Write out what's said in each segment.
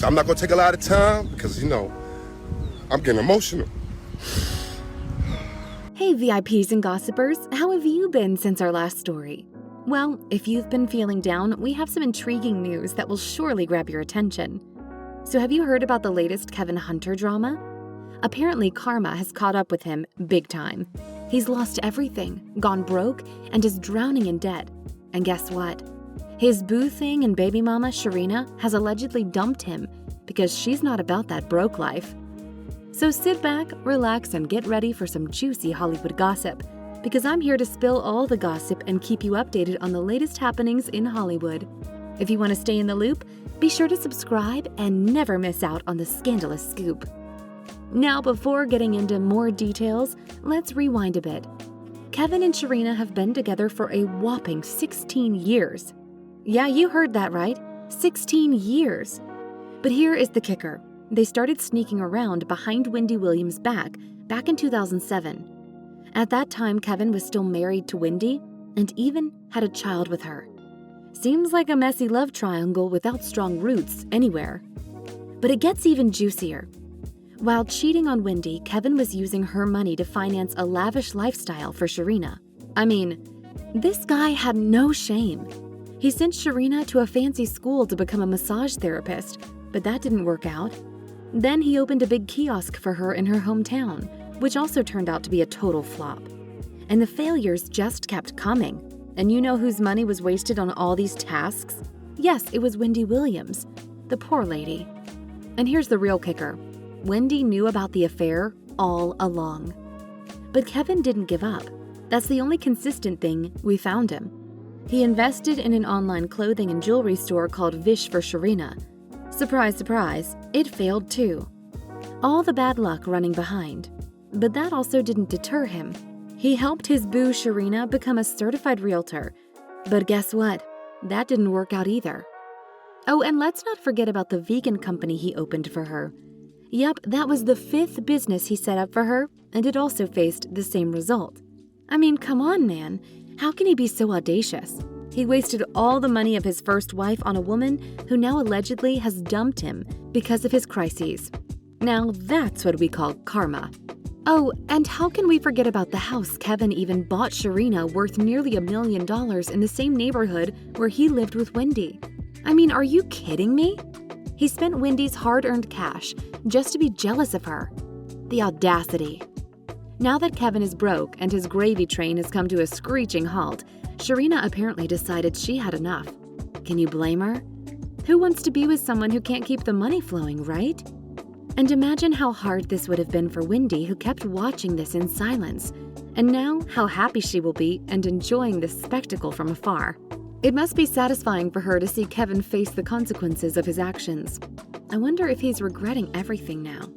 So I'm not gonna take a lot of time because, I'm getting emotional. Hey VIPs and gossipers, how have you been since our last story? Well, if you've been feeling down, we have some intriguing news that will surely grab your attention. So have you heard about the latest Kevin Hunter drama? Apparently karma has caught up with him big time. He's lost everything, gone broke, and is drowning in debt. And guess what? His boo thing and baby mama Sharina has allegedly dumped him because she's not about that broke life. So sit back, relax, and get ready for some juicy Hollywood gossip, because I'm here to spill all the gossip and keep you updated on the latest happenings in Hollywood. If you want to stay in the loop, be sure to subscribe and never miss out on the scandalous scoop. Now, before getting into more details, let's rewind a bit. Kevin and Sharina have been together for a whopping 16 years. Yeah, you heard that right. 16 years. But here is the kicker. They started sneaking around behind Wendy Williams' back in 2007. At that time, Kevin was still married to Wendy and even had a child with her. Seems like a messy love triangle without strong roots anywhere. But it gets even juicier. While cheating on Wendy, Kevin was using her money to finance a lavish lifestyle for Sharina. I mean, this guy had no shame. He sent Sharina to a fancy school to become a massage therapist, but that didn't work out. Then he opened a big kiosk for her in her hometown, which also turned out to be a total flop. And the failures just kept coming. And you know whose money was wasted on all these tasks? Yes, it was Wendy Williams, the poor lady. And here's the real kicker. Wendy knew about the affair all along. But Kevin didn't give up. That's the only consistent thing we found him. He invested in an online clothing and jewelry store called Vish for Sharina. Surprise, surprise, it failed too. All the bad luck running behind. But that also didn't deter him. He helped his boo Sharina become a certified realtor. But guess what? That didn't work out either. Oh, and let's not forget about the vegan company he opened for her. Yep, that was the 5th business he set up for her, and it also faced the same result. I mean, come on, man. How can he be so audacious? He wasted all the money of his first wife on a woman who now allegedly has dumped him because of his crises. Now that's what we call karma. Oh, and how can we forget about the house Kevin even bought Sharina worth nearly $1 million in the same neighborhood where he lived with Wendy? I mean, are you kidding me? He spent Wendy's hard-earned cash just to be jealous of her. The audacity. Now that Kevin is broke and his gravy train has come to a screeching halt, Sharina apparently decided she had enough. Can you blame her? Who wants to be with someone who can't keep the money flowing, right? And imagine how hard this would have been for Wendy, who kept watching this in silence. And now, how happy she will be and enjoying this spectacle from afar. It must be satisfying for her to see Kevin face the consequences of his actions. I wonder if he's regretting everything now.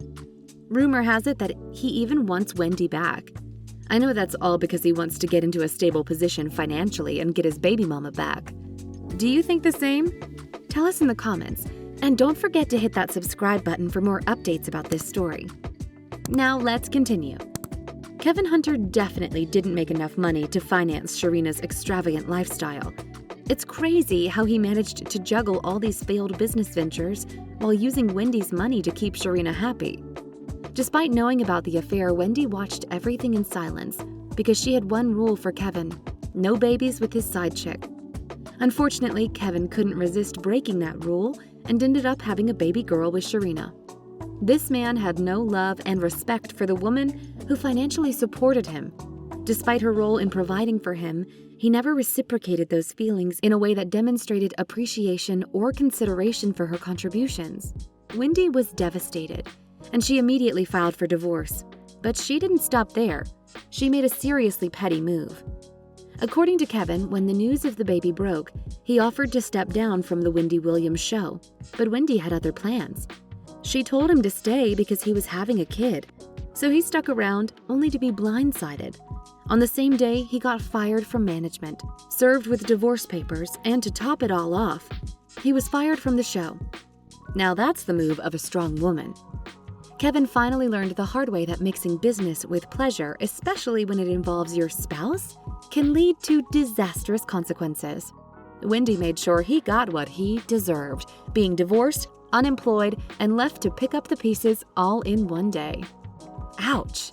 Rumor has it that he even wants Wendy back. I know that's all because he wants to get into a stable position financially and get his baby mama back. Do you think the same? Tell us in the comments. And don't forget to hit that subscribe button for more updates about this story. Now let's continue. Kevin Hunter definitely didn't make enough money to finance Sharina's extravagant lifestyle. It's crazy how he managed to juggle all these failed business ventures while using Wendy's money to keep Sharina happy. Despite knowing about the affair, Wendy watched everything in silence because she had one rule for Kevin: no babies with his side chick. Unfortunately, Kevin couldn't resist breaking that rule and ended up having a baby girl with Sharina. This man had no love and respect for the woman who financially supported him. Despite her role in providing for him, he never reciprocated those feelings in a way that demonstrated appreciation or consideration for her contributions. Wendy was devastated, and she immediately filed for divorce. But she didn't stop there. She made a seriously petty move. According to Kevin, when the news of the baby broke, he offered to step down from the Wendy Williams show, but Wendy had other plans. She told him to stay because he was having a kid, so he stuck around only to be blindsided. On the same day, he got fired from management, served with divorce papers, and to top it all off, he was fired from the show. Now that's the move of a strong woman. Kevin finally learned the hard way that mixing business with pleasure, especially when it involves your spouse, can lead to disastrous consequences. Wendy made sure he got what he deserved, being divorced, unemployed, and left to pick up the pieces all in one day. Ouch.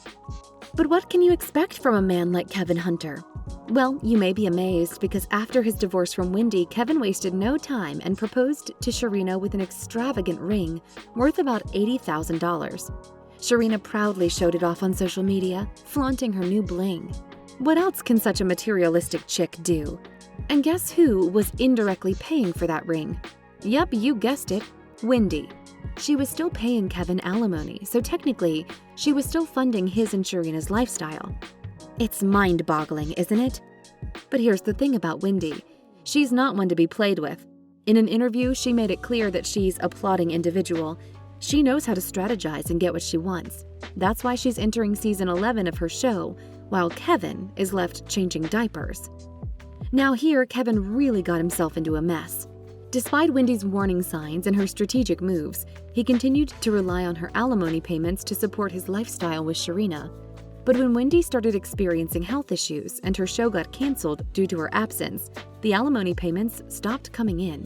But what can you expect from a man like Kevin Hunter? Well, you may be amazed because after his divorce from Wendy, Kevin wasted no time and proposed to Sharina with an extravagant ring worth about $80,000. Sharina proudly showed it off on social media, flaunting her new bling. What else can such a materialistic chick do? And guess who was indirectly paying for that ring? Yep, you guessed it, Wendy. She was still paying Kevin alimony, so technically, she was still funding his and Sharina's lifestyle. It's mind-boggling, isn't it? But here's the thing about Wendy. She's not one to be played with. In an interview, she made it clear that she's a plotting individual. She knows how to strategize and get what she wants. That's why she's entering season 11 of her show, while Kevin is left changing diapers. Now here, Kevin really got himself into a mess. Despite Wendy's warning signs and her strategic moves, he continued to rely on her alimony payments to support his lifestyle with Sharina. But when Wendy started experiencing health issues and her show got canceled due to her absence, the alimony payments stopped coming in.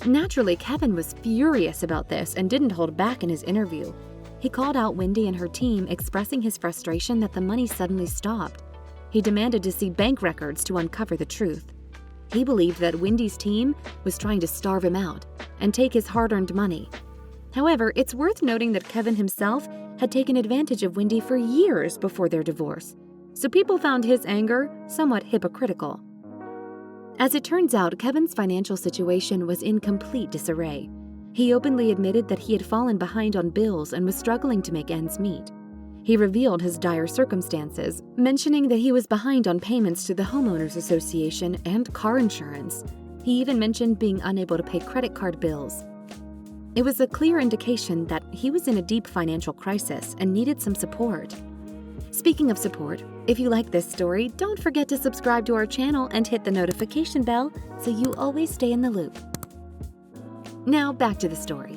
Naturally, Kevin was furious about this and didn't hold back in his interview. He called out Wendy and her team, expressing his frustration that the money suddenly stopped. He demanded to see bank records to uncover the truth. He believed that Wendy's team was trying to starve him out and take his hard-earned money. However, it's worth noting that Kevin himself had taken advantage of Wendy for years before their divorce, so people found his anger somewhat hypocritical. As it turns out, Kevin's financial situation was in complete disarray. He openly admitted that he had fallen behind on bills and was struggling to make ends meet. He revealed his dire circumstances, mentioning that he was behind on payments to the Homeowners Association and car insurance. He even mentioned being unable to pay credit card bills. It was a clear indication that he was in a deep financial crisis and needed some support. Speaking of support, if you like this story, don't forget to subscribe to our channel and hit the notification bell so you always stay in the loop. Now back to the story.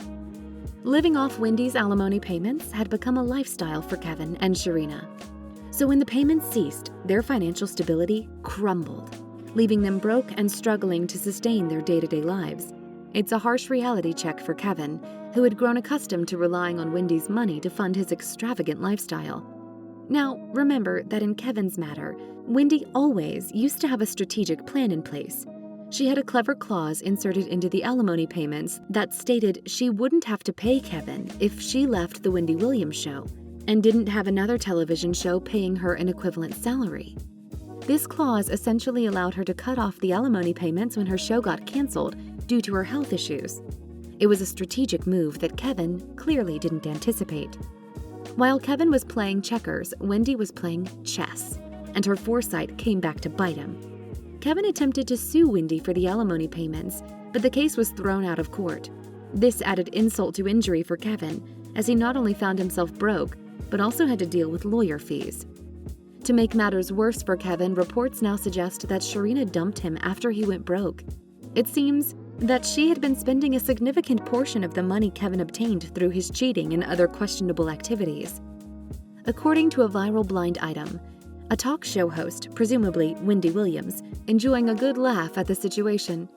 Living off Wendy's alimony payments had become a lifestyle for Kevin and Sharina. So when the payments ceased, their financial stability crumbled, leaving them broke and struggling to sustain their day-to-day lives. It's a harsh reality check for Kevin, who had grown accustomed to relying on Wendy's money to fund his extravagant lifestyle. Now, remember that in Kevin's matter, Wendy always used to have a strategic plan in place. She had a clever clause inserted into the alimony payments that stated she wouldn't have to pay Kevin if she left the Wendy Williams show and didn't have another television show paying her an equivalent salary. This clause essentially allowed her to cut off the alimony payments when her show got canceled due to her health issues. It was a strategic move that Kevin clearly didn't anticipate. While Kevin was playing checkers, Wendy was playing chess, and her foresight came back to bite him. Kevin attempted to sue Wendy for the alimony payments, but the case was thrown out of court. This added insult to injury for Kevin, as he not only found himself broke, but also had to deal with lawyer fees. To make matters worse for Kevin, reports now suggest that Sharina dumped him after he went broke. It seems that she had been spending a significant portion of the money Kevin obtained through his cheating and other questionable activities. According to a viral blind item, a talk show host, presumably Wendy Williams, enjoying a good laugh at the situation.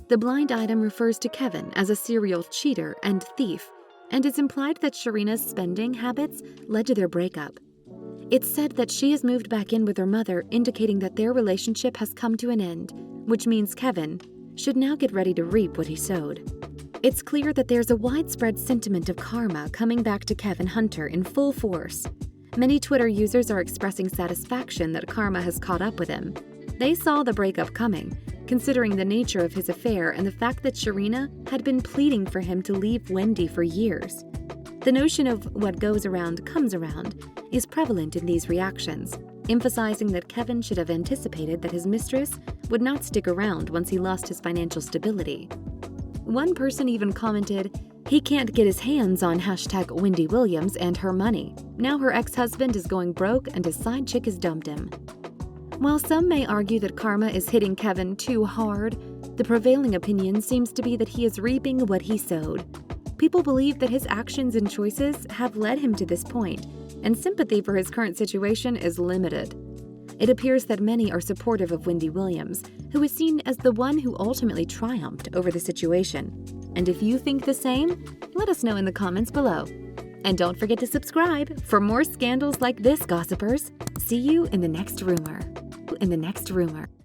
The blind item refers to Kevin as a serial cheater and thief, and it's implied that Sharina's spending habits led to their breakup. It's said that she has moved back in with her mother, indicating that their relationship has come to an end, which means Kevin should now get ready to reap what he sowed. It's clear that there's a widespread sentiment of karma coming back to Kevin Hunter in full force. Many Twitter users are expressing satisfaction that karma has caught up with him. They saw the breakup coming, considering the nature of his affair and the fact that Sharina had been pleading for him to leave Wendy for years. The notion of what goes around comes around is prevalent in these reactions, emphasizing that Kevin should have anticipated that his mistress would not stick around once he lost his financial stability. One person even commented, "He can't get his hands on #Wendy Williams and her money. Now her ex-husband is going broke and his side chick has dumped him." While some may argue that karma is hitting Kevin too hard, the prevailing opinion seems to be that he is reaping what he sowed. People believe that his actions and choices have led him to this point, and sympathy for his current situation is limited. It appears that many are supportive of Wendy Williams, who is seen as the one who ultimately triumphed over the situation. And if you think the same, let us know in the comments below. And don't forget to subscribe for more scandals like this, gossipers. See you in the next rumor.